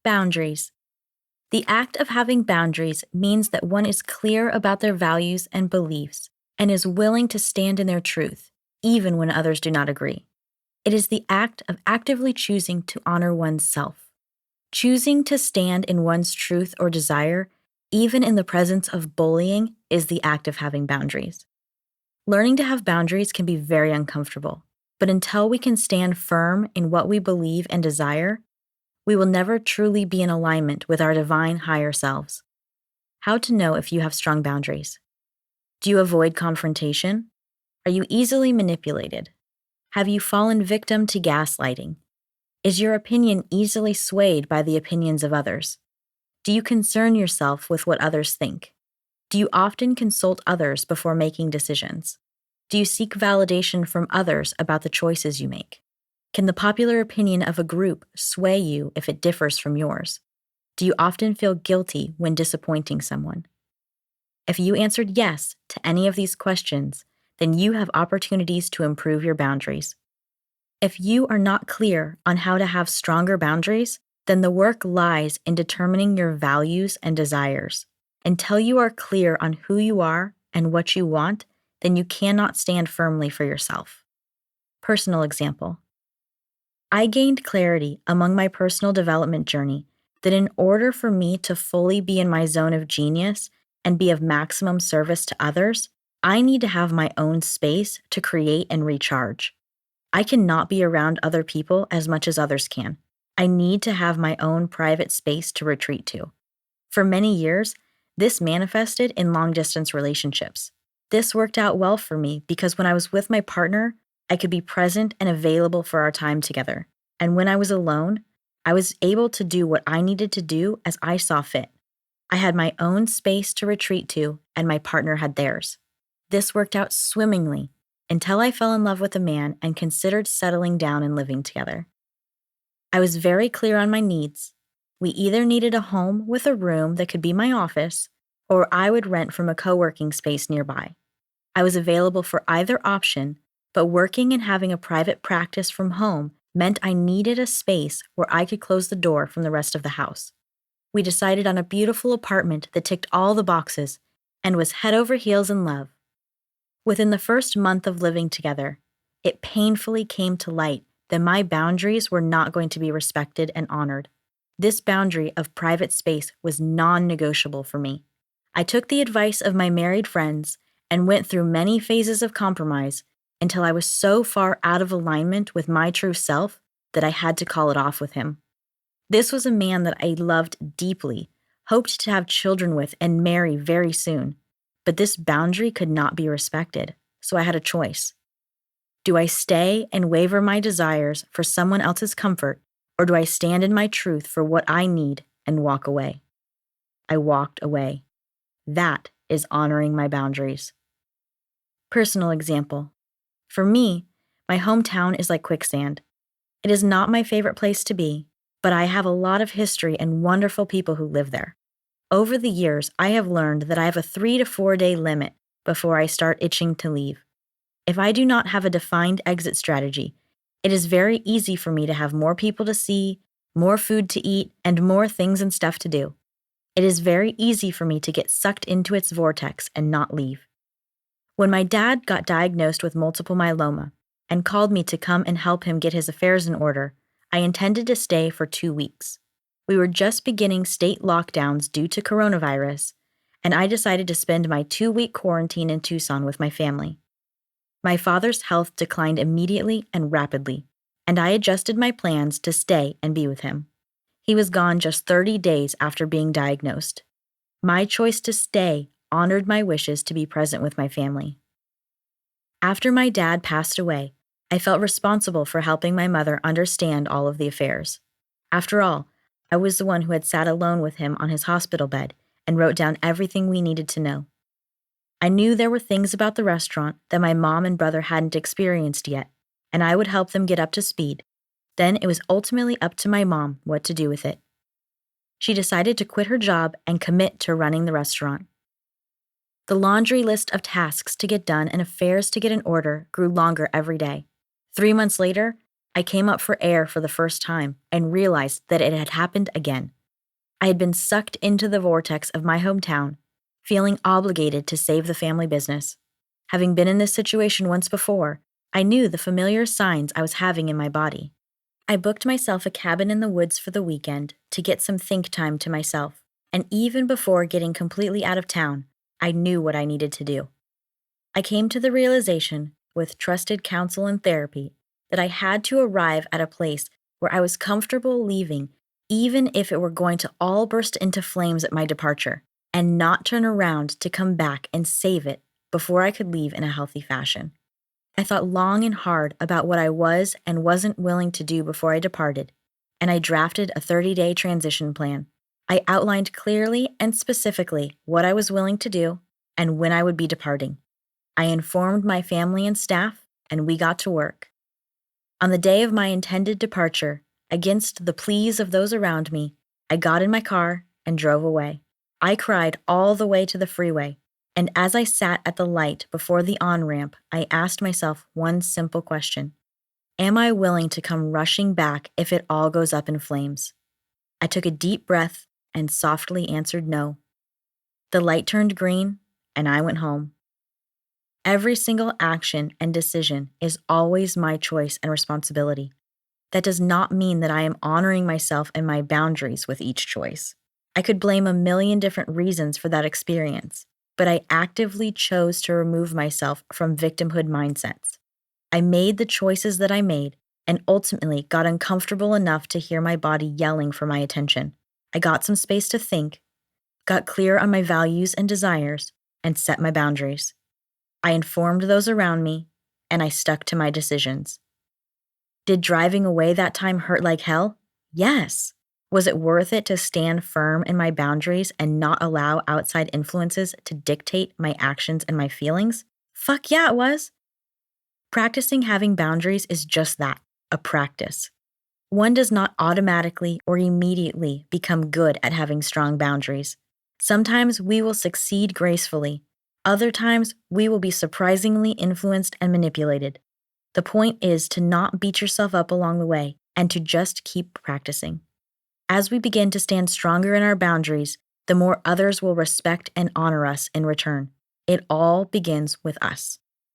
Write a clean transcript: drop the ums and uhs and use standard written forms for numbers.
Boundaries. The act of having boundaries means that one is clear about their values and beliefs and is willing to stand in their truth, even when others do not agree. It is the act of actively choosing to honor oneself. Choosing to stand in one's truth or desire, even in the presence of bullying, is the act of having boundaries. Learning to have boundaries can be very uncomfortable, but until we can stand firm in what we believe and desire, we will never truly be in alignment with our divine higher selves. How to know if you have strong boundaries. Do you avoid confrontation? Are you easily manipulated? Have you fallen victim to gaslighting? Is your opinion easily swayed by the opinions of others? Do you concern yourself with what others think? Do you often consult others before making decisions? Do you seek validation from others about the choices you make? Can the popular opinion of a group sway you if it differs from yours? Do you often feel guilty when disappointing someone? If you answered yes to any of these questions, then you have opportunities to improve your boundaries. If you are not clear on how to have stronger boundaries, then the work lies in determining your values and desires. Until you are clear on who you are and what you want, then you cannot stand firmly for yourself. Personal example. I gained clarity among my personal development journey that in order for me to fully be in my zone of genius and be of maximum service to others, I need to have my own space to create and recharge. I cannot be around other people as much as others can. I need to have my own private space to retreat to. For many years, this manifested in long-distance relationships. This worked out well for me because when I was with my partner, I could be present and available for our time together. And when I was alone, I was able to do what I needed to do as I saw fit. I had my own space to retreat to, and my partner had theirs. This worked out swimmingly until I fell in love with a man and considered settling down and living together. I was very clear on my needs. We either needed a home with a room that could be my office, or I would rent from a co-working space nearby. I was available for either option, but working and having a private practice from home meant I needed a space where I could close the door from the rest of the house. We decided on a beautiful apartment that ticked all the boxes and was head over heels in love. Within the first month of living together, it painfully came to light that my boundaries were not going to be respected and honored. This boundary of private space was non-negotiable for me. I took the advice of my married friends and went through many phases of compromise until I was so far out of alignment with my true self that I had to call it off with him. This was a man that I loved deeply, hoped to have children with and marry very soon, but this boundary could not be respected, so I had a choice. Do I stay and waver my desires for someone else's comfort, or do I stand in my truth for what I need and walk away? I walked away. That is honoring my boundaries. Personal example. For me, my hometown is like quicksand. It is not my favorite place to be, but I have a lot of history and wonderful people who live there. Over the years, I have learned that I have a 3 to 4 day limit before I start itching to leave. If I do not have a defined exit strategy, it is very easy for me to have more people to see, more food to eat, and more things and stuff to do. It is very easy for me to get sucked into its vortex and not leave. When my dad got diagnosed with multiple myeloma and called me to come and help him get his affairs in order, I intended to stay for 2 weeks. We were just beginning state lockdowns due to coronavirus, and I decided to spend my 2-week quarantine in Tucson with my family. My father's health declined immediately and rapidly, and I adjusted my plans to stay and be with him. He was gone just 30 days after being diagnosed. My choice to stay honored my wishes to be present with my family. After my dad passed away, I felt responsible for helping my mother understand all of the affairs. After all, I was the one who had sat alone with him on his hospital bed and wrote down everything we needed to know. I knew there were things about the restaurant that my mom and brother hadn't experienced yet, and I would help them get up to speed. Then it was ultimately up to my mom what to do with it. She decided to quit her job and commit to running the restaurant. The laundry list of tasks to get done and affairs to get in order grew longer every day. 3 months later, I came up for air for the first time and realized that it had happened again. I had been sucked into the vortex of my hometown, feeling obligated to save the family business. Having been in this situation once before, I knew the familiar signs I was having in my body. I booked myself a cabin in the woods for the weekend to get some think time to myself, and even before getting completely out of town, I knew what I needed to do. I came to the realization, with trusted counsel and therapy, that I had to arrive at a place where I was comfortable leaving, even if it were going to all burst into flames at my departure, and not turn around to come back and save it before I could leave in a healthy fashion. I thought long and hard about what I was and wasn't willing to do before I departed, and I drafted a 30-day transition plan. I outlined clearly and specifically what I was willing to do and when I would be departing. I informed my family and staff, and we got to work. On the day of my intended departure, against the pleas of those around me, I got in my car and drove away. I cried all the way to the freeway, and as I sat at the light before the on-ramp, I asked myself one simple question. Am I willing to come rushing back if it all goes up in flames? I took a deep breath and softly answered no. The light turned green, and I went home. Every single action and decision is always my choice and responsibility. That does not mean that I am honoring myself and my boundaries with each choice. I could blame a million different reasons for that experience, but I actively chose to remove myself from victimhood mindsets. I made the choices that I made and ultimately got uncomfortable enough to hear my body yelling for my attention. I got some space to think, got clear on my values and desires, and set my boundaries. I informed those around me, and I stuck to my decisions. Did driving away that time hurt like hell? Yes. Was it worth it to stand firm in my boundaries and not allow outside influences to dictate my actions and my feelings? Fuck yeah, it was. Practicing having boundaries is just that, a practice. One does not automatically or immediately become good at having strong boundaries. Sometimes we will succeed gracefully. Other times we will be surprisingly influenced and manipulated. The point is to not beat yourself up along the way and to just keep practicing. As we begin to stand stronger in our boundaries, the more others will respect and honor us in return. It all begins with us.